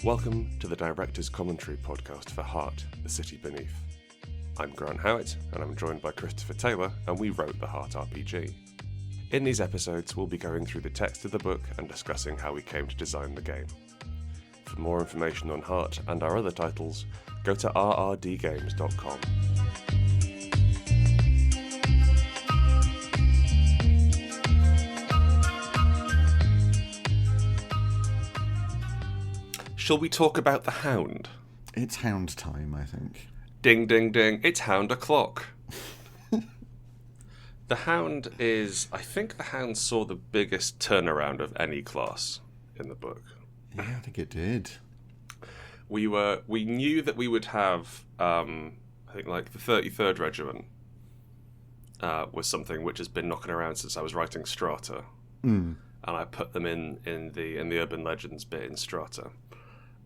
Welcome to the Director's Commentary podcast for Heart, the City Beneath. I'm Grant Howitt, and I'm joined by Christopher Taylor, and we wrote the Heart RPG. In these episodes, we'll be going through the text of the book and discussing how we came to design the game. For more information on Heart and our other titles, go to rrdgames.com. Shall we talk about the Hound? It's Hound time, I think. Ding, ding, ding. It's Hound o'clock. The Hound is... I think the Hound saw the biggest turnaround of any class in the book. Yeah, I think it did. We knew that we would have, I think, like, the 33rd Regiment was something which has been knocking around since I was writing Strata. And I put them in the Urban Legends bit in Strata.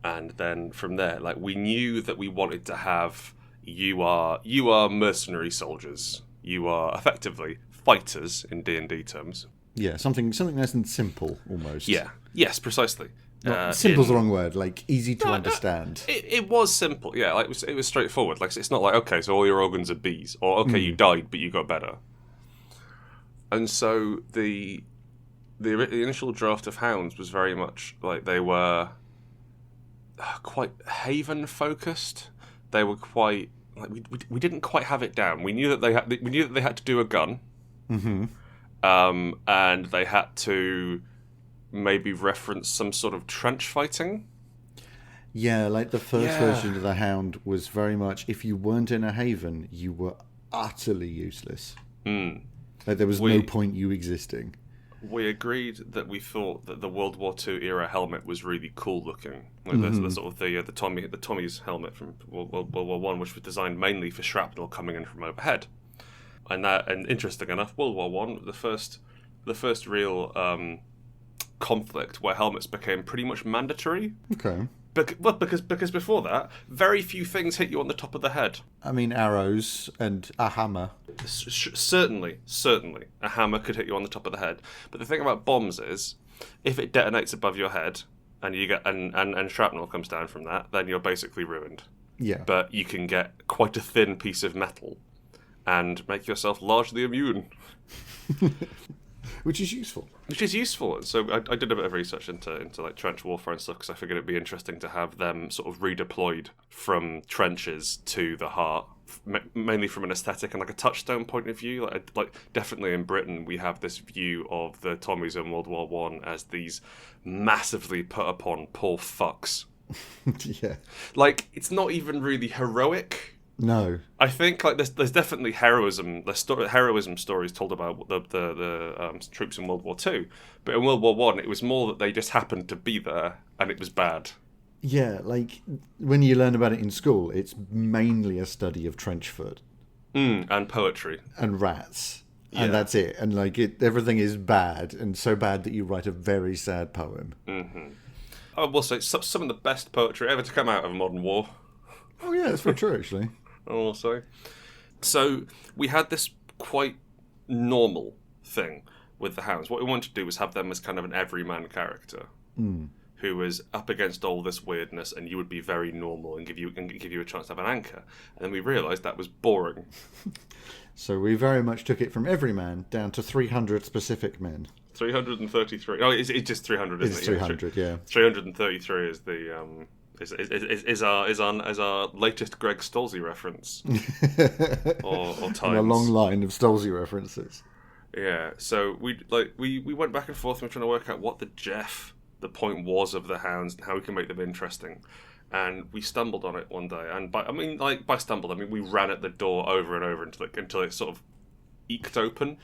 And then from there, like, we knew that we wanted to have you are mercenary soldiers. You are effectively fighters in D&D terms. Yeah, something nice and simple almost. Yeah. Yes, precisely. Simple's the wrong word. Like easy to understand. It was simple. Yeah, like it was straightforward. Like, it's not like, okay, so all your organs are bees, or okay, you died but you got better. And so the initial draft of Hounds was very much like they were quite Haven focused. They were quite like we didn't quite have it down. We knew that they had to do a gun, and they had to maybe reference some sort of trench fighting. Yeah, like the first version of the Hound was very much if you weren't in a haven, you were utterly useless. Like there was no point you existing. We agreed that we thought that the World War II era helmet was really cool looking. Like the sort of the Tommy's helmet from World War One, which was designed mainly for shrapnel coming in from overhead. And interesting enough, World War One, the first real conflict where helmets became pretty much mandatory. Okay. Because before that, very few things hit you on the top of the head. I mean, arrows and a hammer. Certainly, a hammer could hit you on the top of the head. But the thing about bombs is, if it detonates above your head and you get and shrapnel comes down from that, then you're basically ruined. Yeah. But you can get quite a thin piece of metal and make yourself largely immune. Which is useful. And so I did a bit of research into like trench warfare and stuff because I figured it'd be interesting to have them sort of redeployed from trenches to the heart, mainly from an aesthetic and like a touchstone point of view. Like definitely in Britain, we have this view of the Tommies in World War One as these massively put upon poor fucks. Yeah. Like, it's not even really heroic. No, I think like there's definitely heroism. There's heroism stories told about the troops in World War II, but in World War One, it was more that they just happened to be there and it was bad. Yeah, like when you learn about it in school, it's mainly a study of trench foot, and poetry and rats, and that's it. And like everything is bad, and so bad that you write a very sad poem. I will say some of the best poetry ever to come out of modern war. Oh yeah, that's very true actually. Also, so we had this quite normal thing with the Hounds. What we wanted to do was have them as kind of an everyman character who was up against all this weirdness, and you would be very normal and give you a chance to have an anchor. And then we realised that was boring. So we very much took it from everyman down to 300 specific men. 333. Oh, it's just 300, isn't it? It's 300, yeah. 333 is the is our latest Greg Stolze reference, or times. And a long line of Stolze references. Yeah, so we went back and forth and we're trying to work out what the point was of the Hounds and how we can make them interesting, and we stumbled on it one day. And by stumbled, I mean we ran at the door over and over until it sort of eked open.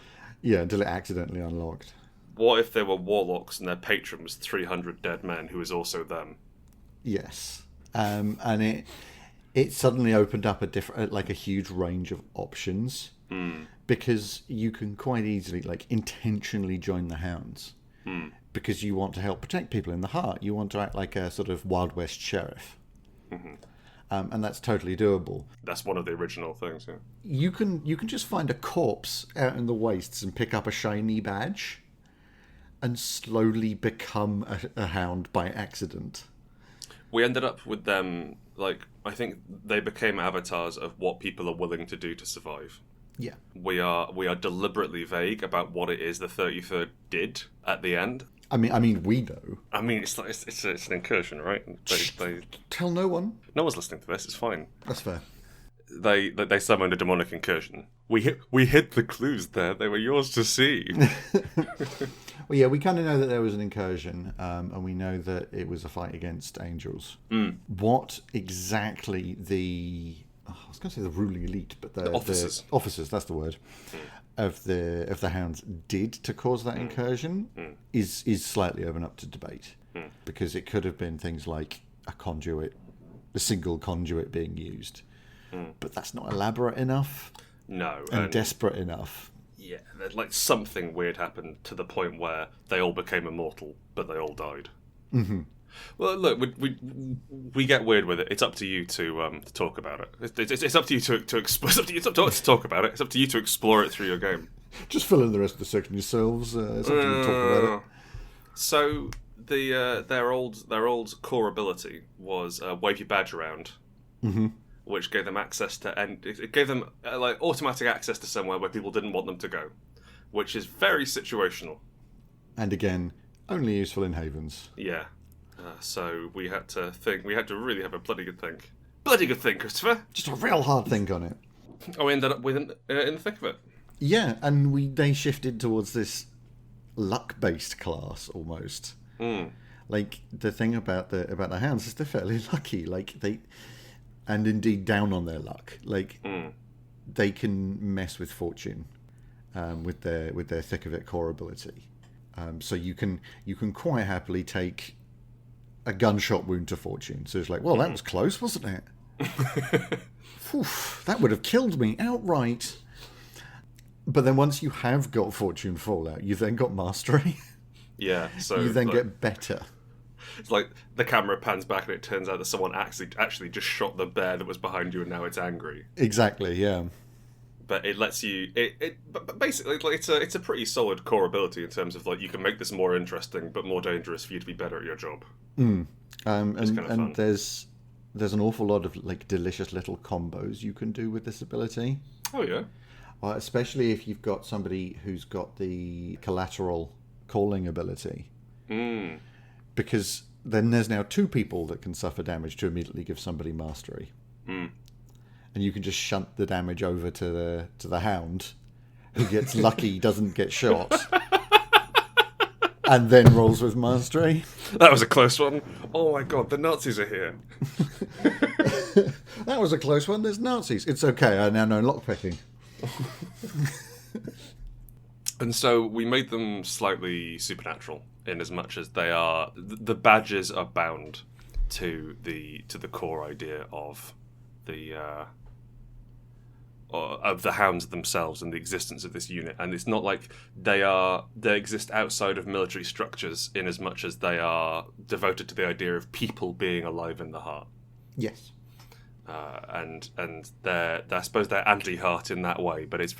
Yeah, until it accidentally unlocked. What if there were Warlocks and their patron was 300 dead men who was also them? Yes, and it suddenly opened up a huge range of options because you can quite easily intentionally join the Hounds because you want to help protect people in the heart. You want to act like a sort of Wild West sheriff, and that's totally doable. That's one of the original things. Yeah, you can just find a corpse out in the wastes and pick up a shiny badge, and slowly become a Hound by accident. we ended up with them, like, I think they became avatars of what people are willing to do to survive. Yeah. We are deliberately vague about what it is the 33rd did at the end. I mean, we know. I mean, it's an incursion, right? They Tell no one. No one's listening to this. It's fine. That's fair. They summoned a demonic incursion. We hid the clues there. They were yours to see. Well, yeah, we kind of know that there was an incursion, and we know that it was a fight against angels. What exactly I was going to say the ruling elite, but the officers. The officers, that's the word, of the Hounds did to cause that incursion is slightly open up to debate. Because it could have been things like a single conduit being used. But that's not elaborate enough. No. And desperate enough. Yeah, like something weird happened to the point where they all became immortal, but they all died. Mm-hmm. Well, look, we get weird with it. It's up to you to talk about it. It's up to you to explore. It's up to us to talk about it. It's up to you to explore it through your game. Just fill in the rest of the section yourselves. It's up to you to talk about it. So their old core ability was wave your badge around, which gave them access to it gave them like automatic access to somewhere where people didn't want them to go, which is very situational. And again, only useful in havens. Yeah. So we had to really have a bloody good think. Bloody good think, Christopher. Just a real hard think on it. Oh, we ended up in the thick of it. Yeah, and they shifted towards this luck-based class almost. Like the thing about the Hounds is they're fairly lucky. Like and indeed down on their luck. Like they can mess with fortune with their thick of it core ability. So you can quite happily take a gunshot wound to fortune. So it's like, well, that was close, wasn't it? Oof, that would have killed me outright. But then once you have got fortune fallout, you've then got mastery. Yeah, so you then get better. It's like the camera pans back and it turns out that someone actually just shot the bear that was behind you and now it's angry. Exactly, yeah. But it lets you. But basically, like, it's a pretty solid core ability in terms of like you can make this more interesting, but more dangerous for you to be better at your job. And there's an awful lot of like delicious little combos you can do with this ability. Oh yeah. Especially if you've got somebody who's got the collateral calling ability. Because then there's now two people that can suffer damage to immediately give somebody mastery. And you can just shunt the damage over to the Hound, who gets lucky, doesn't get shot, and then rolls with mastery. That was a close one. Oh my god, the Nazis are here. That was a close one. There's Nazis. It's okay. I now know lockpicking. And so we made them slightly supernatural in as much as they are. The badges are bound to the core idea of the Hounds themselves and the existence of this unit. And it's not like they exist outside of military structures in as much as they are devoted to the idea of people being alive in the heart. Yes. And they're I suppose they're anti-heart in that way, but it's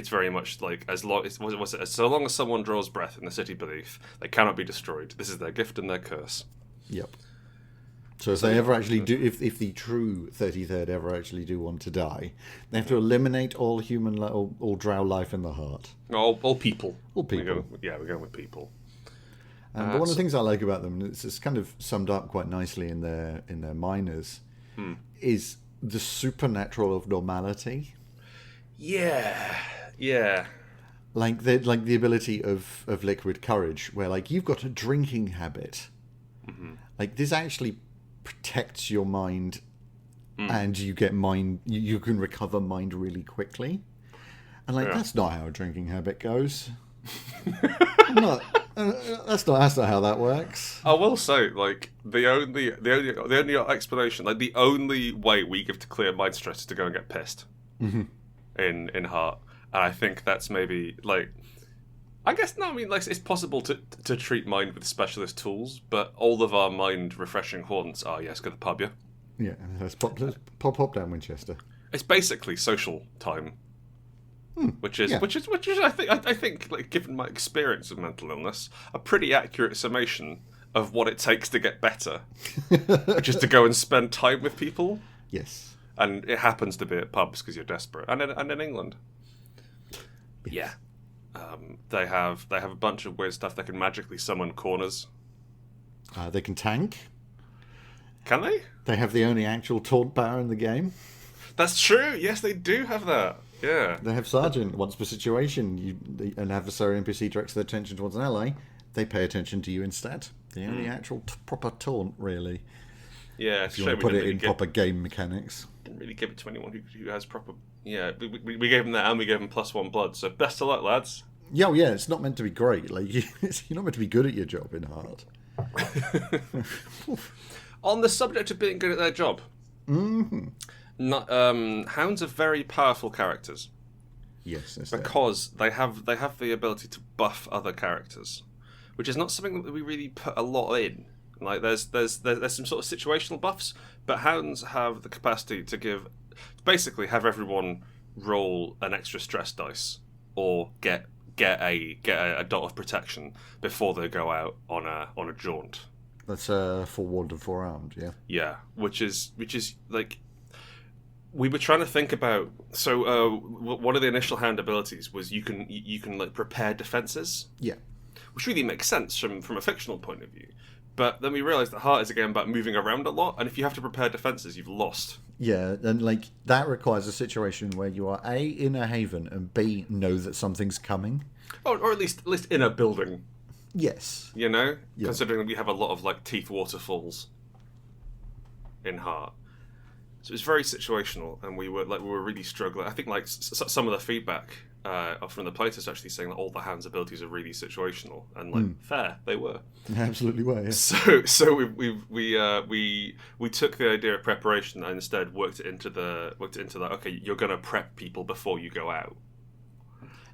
very much like as long as someone draws breath in the city beneath, they cannot be destroyed. This is their gift and their curse. Yep. So if they ever actually do, if the true 33rd ever actually do want to die, they have to eliminate all human, all drow life in the heart. All people. All people. We're going with people. But one of the things I like about them, it's kind of summed up quite nicely in their minors, is the supernatural of normality. Yeah. Yeah. Like the ability of liquid courage, where like you've got a drinking habit. Like this actually protects your mind, and you get you can recover mind really quickly. And like that's not how a drinking habit goes. That's not how that works. I will say, like the only explanation, like the only way we give to clear mind stress is to go and get pissed in heart, and I think that's maybe like. I guess no. I mean, like it's possible to treat mind with specialist tools, but all of our mind refreshing haunts are go to the pub, yeah. Yeah, let's pop down Winchester. It's basically social time, which is I think like given my experience of mental illness, a pretty accurate summation of what it takes to get better, which is to go and spend time with people. Yes. And it happens to be at pubs because you're desperate. And in England. Yes. Yeah. They have a bunch of weird stuff. They can magically summon corners. They can tank. Can they? They have the only actual taunt power in the game. That's true. Yes, they do have that. Yeah. They have Sergeant. Once per situation, an adversary NPC directs their attention towards an ally, they pay attention to you instead. The only actual proper taunt, really. Yeah, if you want to put it in proper game mechanics. Didn't really give it to anyone who has proper... Yeah, we gave them that and we gave them +1 blood, so best of luck, lads. Yeah, well, yeah, it's not meant to be great. Like you're not meant to be good at your job in Heart. On the subject of being good at their job, Hounds are very powerful characters. Yes, because they have the ability to buff other characters, which is not something that we really put a lot in. Like there's some sort of situational buffs, but Hounds have the capacity to basically have everyone roll an extra stress dice or get a dot of protection before they go out on a jaunt. That's forewarned and forearmed, yeah. Yeah, which is like we were trying to think about. So one of the initial Hound abilities was you can like prepare defenses. Yeah, which really makes sense from a fictional point of view. But then we realised that Heart is again about moving around a lot, and if you have to prepare defences, you've lost. Yeah, and like that requires a situation where you are A, in a haven, and B, know that something's coming. Or at least in a building. Yes. You know? Yeah. Considering that we have a lot of like teeth waterfalls in Heart. So it's very situational, and we were really struggling. I think like some of the feedback from the playtest actually saying that all the Hound's abilities are really situational, and like fair, they were. They absolutely were. Yeah. So we took the idea of preparation and instead worked it into that. Okay, you're going to prep people before you go out.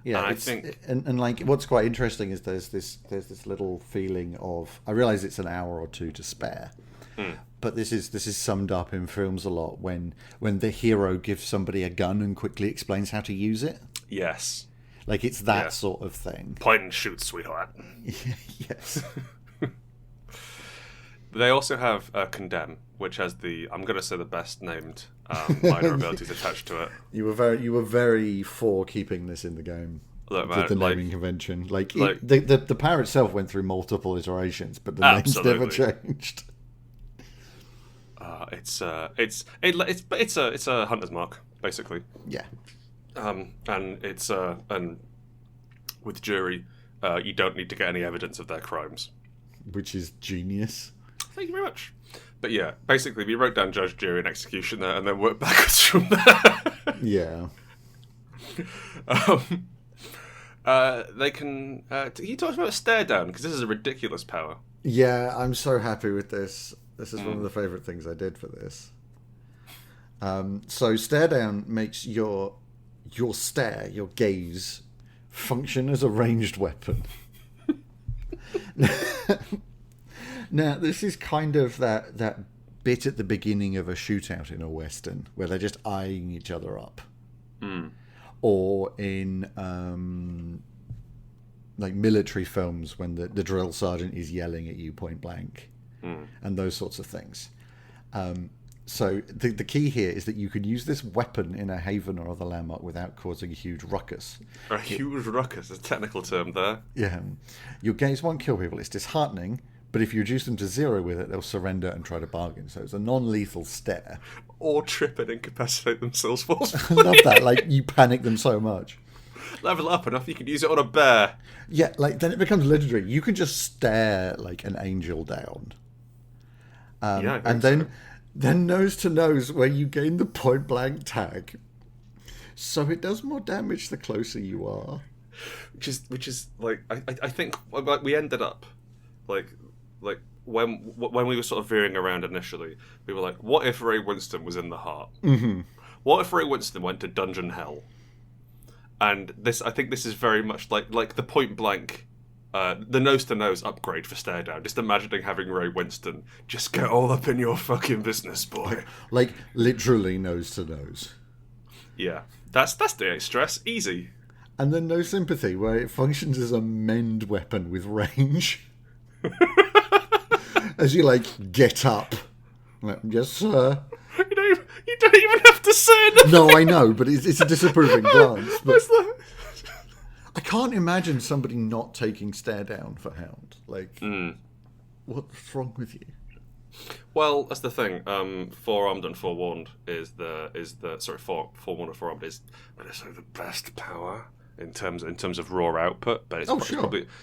Yeah, and I think and like what's quite interesting is there's this little feeling of, I realise it's an hour or two to spare. But this is summed up in films a lot when the hero gives somebody a gun and quickly explains how to use it. Yes. Like it's that sort of thing. Point and shoot, sweetheart. Yes. They also have Condemn, which has I'm going to say the best named minor abilities attached to it. You were very for keeping this in the game. Look, man, the naming convention. The power itself went through multiple iterations, but the names never changed. It's a hunter's mark, basically. Yeah. And it's and with jury, you don't need to get any evidence of their crimes, which is genius. Thank you very much. But yeah, basically, we wrote down judge, jury, and executioner, and then worked backwards from there. Yeah. They can. He talks about stare down because this is a ridiculous power. Yeah, I'm so happy with this. This is one of the favourite things I did for this. So stare down makes your stare, your gaze, function as a ranged weapon. Now, this is kind of that bit at the beginning of a shootout in a Western where they're just eyeing each other up. Or in like military films when the drill sergeant is yelling at you point blank. And those sorts of things. So the key here is that you can use this weapon in a haven or other landmark without causing a huge ruckus. A huge ruckus, a technical term there. Yeah. Your gaze won't kill people. It's disheartening, but if you reduce them to 0 with it, they'll surrender and try to bargain. So it's a non-lethal stare. Or trip and incapacitate themselves forcefully. I love that. Like, you panic them so much. Level up enough, you can use it on a bear. Yeah, like then it becomes legendary. You can just stare like an angel down. And then nose to nose, where you gain the point blank tag, so it does more damage the closer you are. Which is like I think like we ended up like when we were sort of veering around initially, we were like, what if Ray Winstone was in the Heart? Mm-hmm. What if Ray Winstone went to Dungeon Hell? And I think this is very much like the point blank. The nose-to-nose upgrade for stare down. Just imagining having Ray Winstone just get all up in your fucking business, boy. Like literally nose-to-nose. Yeah. That's D8 stress. Easy. And then no sympathy, where it functions as a mend weapon with range. As you like get up. Like, yes, sir. You don't even have to say anything. No, I know, but it's a disapproving glance. But I can't imagine somebody not taking stare down for Hound. Like, what's wrong with you? Well, that's the thing. Forearmed and forewarned is forewarned and forearmed is the best power in terms of raw output. But it's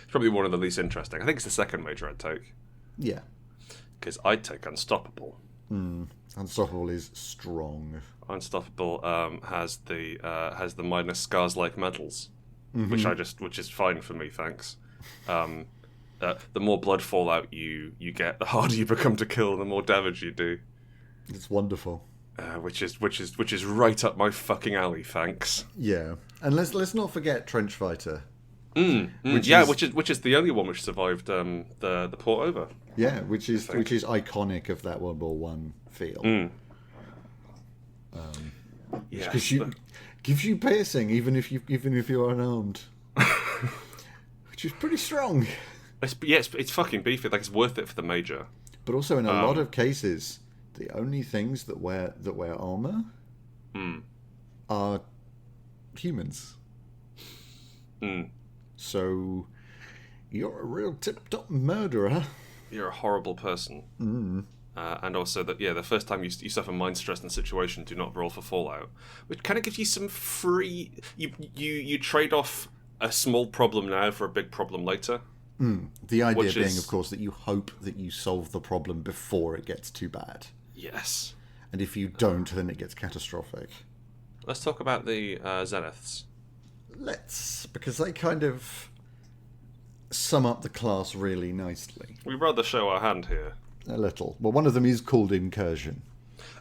probably one of the least interesting. I think it's the second major I'd take. Yeah, because I'd take Unstoppable. Unstoppable is strong. Unstoppable has the minus scars like medals, which is fine for me, thanks. The more blood fallout you get, the harder you become to kill, and the more damage you do. It's wonderful. Which is right up my fucking alley, thanks. Yeah, and let's not forget Trench Fighter. Which is the only one which survived the port over. Yeah, which is iconic of that World War One feel. Because gives you piercing even if you're unarmed, which is pretty strong. It's fucking beefy. Like, it's worth it for the major. But also in a lot of cases, the only things that wear armor are humans. So you're a real tip-top murderer. You're a horrible person. And also the first time you suffer mind stress in a situation, do not roll for fallout, which kind of gives you some free. You trade off a small problem now for a big problem later. The idea being, of course, that you hope that you solve the problem before it gets too bad. Yes. And if you don't, then it gets catastrophic. Let's talk about the Zeniths. Because they kind of sum up the class really nicely. We'd rather show our hand here. A little. Well, one of them is called Incursion.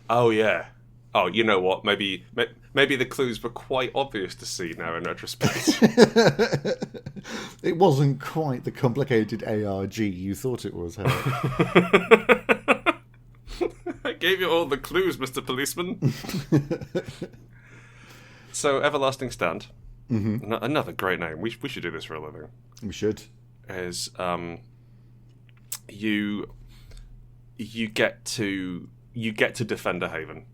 Oh, yeah. Oh, you know what? Maybe the clues were quite obvious to see now in retrospect. It wasn't quite the complicated ARG you thought it was, Harry. I gave you all the clues, Mr. Policeman. So, Everlasting Stand. Another great name. We should do this for a living. We should. Is you get to defend a haven.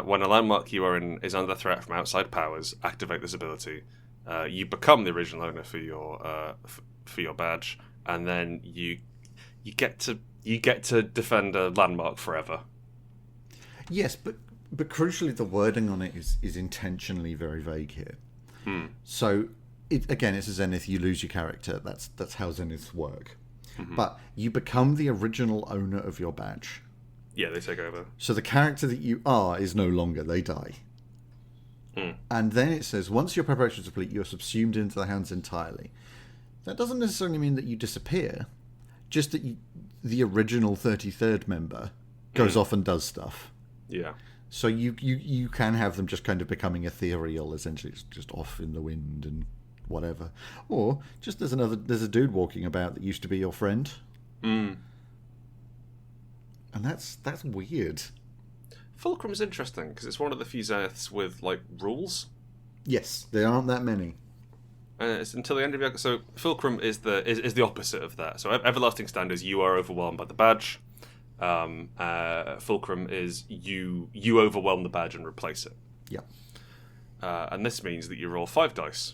When a landmark you are in is under threat from outside powers, activate this ability. You become the original owner for your badge, and then you get to defend a landmark forever. Yes, but crucially, the wording on it is intentionally very vague here. So, it's a Zenith. You lose your character. That's how Zeniths work. But you become the original owner of your badge. Yeah, they take over. So the character that you are is no longer. They die. And then it says, once your preparations are complete, you're subsumed into the Hounds entirely. That doesn't necessarily mean that you disappear. Just that the original 33rd member goes off and does stuff. Yeah. So you can have them just kind of becoming ethereal, essentially, just off in the wind and whatever. Or just there's a dude walking about that used to be your friend. And that's weird. Fulcrum's interesting because it's one of the few Zeniths with like rules. Yes, there aren't that many. It's until the end of your... So Fulcrum is the opposite of that. So Everlasting Stand is you are overwhelmed by the badge. Fulcrum is you overwhelm the badge and replace it. Yeah. And this means that you roll 5 dice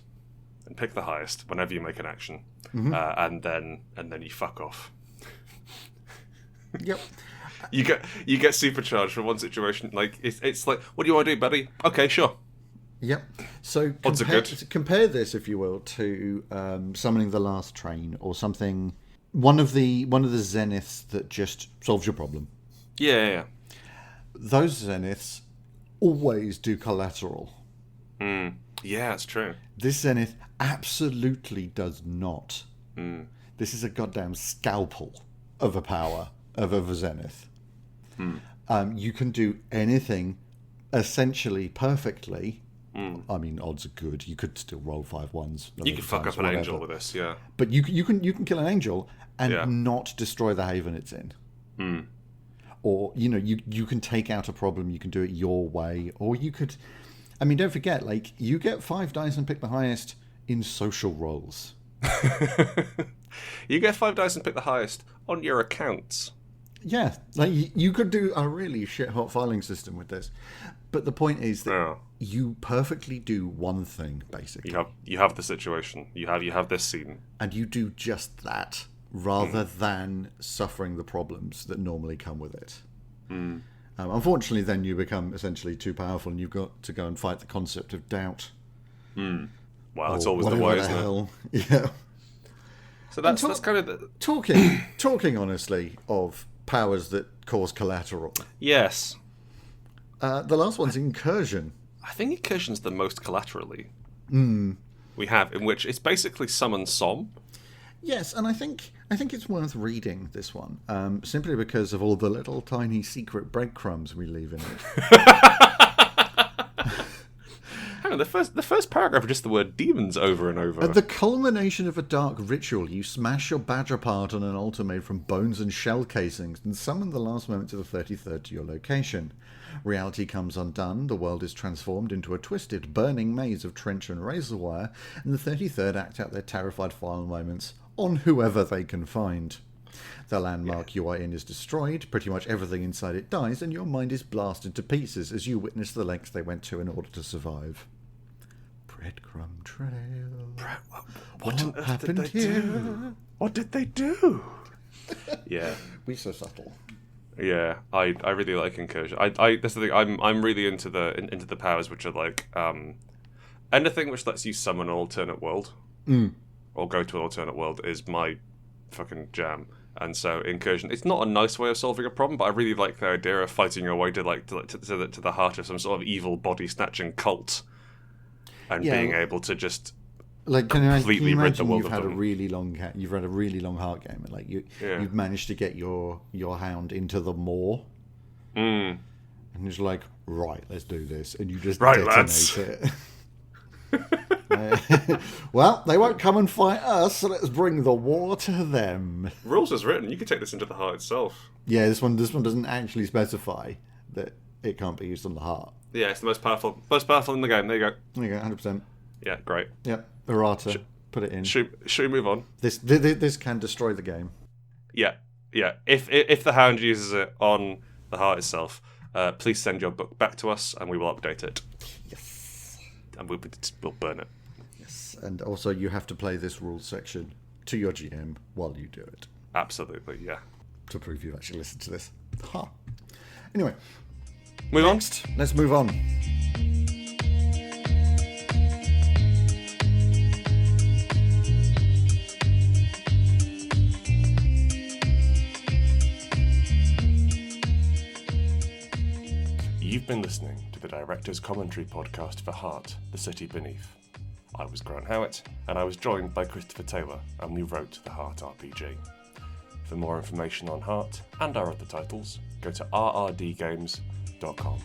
and pick the highest whenever you make an action, and then you fuck off. Yep. You get supercharged for one situation. Like it's like, what do you want to do, buddy? Okay, sure. Yep. So compare this, if you will, to summoning the last train or something. One of the Zeniths that just solves your problem. Yeah. Those Zeniths always do collateral. Yeah, that's true. This Zenith absolutely does not. This is a goddamn scalpel of a power of a Zenith. You can do anything essentially perfectly. I mean, odds are good. You could still roll 5 ones. You could fuck up an angel with this, yeah. But you can kill an angel and not destroy the haven it's in. Or you can take out a problem. You can do it your way, or you could. I mean, don't forget, like, you get 5 dice and pick the highest in social roles. You get 5 dice and pick the highest on your accounts. Yeah, like you could do a really shit-hot filing system with this. But the point is that you perfectly do one thing, basically. You have the situation. You have this scene. And you do just that, rather than suffering the problems that normally come with it. Unfortunately, then you become essentially too powerful and you've got to go and fight the concept of doubt. Well, it's always the way, isn't it? Yeah. So that's kind of the... Talking honestly of powers that cause collateral. Yes. The last one's Incursion. I think Incursion's the most collaterally we have, in which it's basically summon Som. Yes, and I think it's worth reading this one, simply because of all the little tiny secret breadcrumbs we leave in it. Hang on, the first paragraph is just the word demons over and over. At the culmination of a dark ritual, you smash your badge apart on an altar made from bones and shell casings and summon the last moments of the 33rd to your location. Reality comes undone, the world is transformed into a twisted, burning maze of trench and razor wire, and the 33rd act out their terrified final moments on whoever they can find. The landmark you are in is destroyed, pretty much everything inside it dies, and your mind is blasted to pieces as you witness the lengths they went to in order to survive. Breadcrumb trail. What happened here? What did they do? Yeah. We're so subtle. Yeah, I really like Incursion. That's the thing. I'm really into the powers which are like anything which lets you summon an alternate world or go to an alternate world is my fucking jam. And so Incursion, it's not a nice way of solving a problem, but I really like the idea of fighting your way to the heart of some sort of evil body snatching cult, and being able to just completely rid the world of them. You've had a really long heart game, and like you've managed to get your Hound into the maw, and it's like, right, let's do this, and you just detonate it. Well, they won't come and fight us, so let's bring the war to them. Rules as written, you can take this into the heart itself. Yeah, this one doesn't actually specify that it can't be used on the heart. Yeah, it's the most powerful in the game. There you go. There you go, 100%. Yeah, great. Yep, errata. Put it in. Should we move on? This can destroy the game. Yeah. If the Hound uses it on the heart itself, please send your book back to us, and we will update it. Yes. And we'll burn it. Yes, and also you have to play this rules section to your GM while you do it. Absolutely, yeah. To prove you've actually listened to this. Ha. Anyway. Next, let's move on. You've been listening to the Director's Commentary podcast for Heart, The City Beneath. I was Grant Howitt, and I was joined by Christopher Taylor, and we wrote the Heart RPG. For more information on Heart and our other titles, go to rrdgames.com.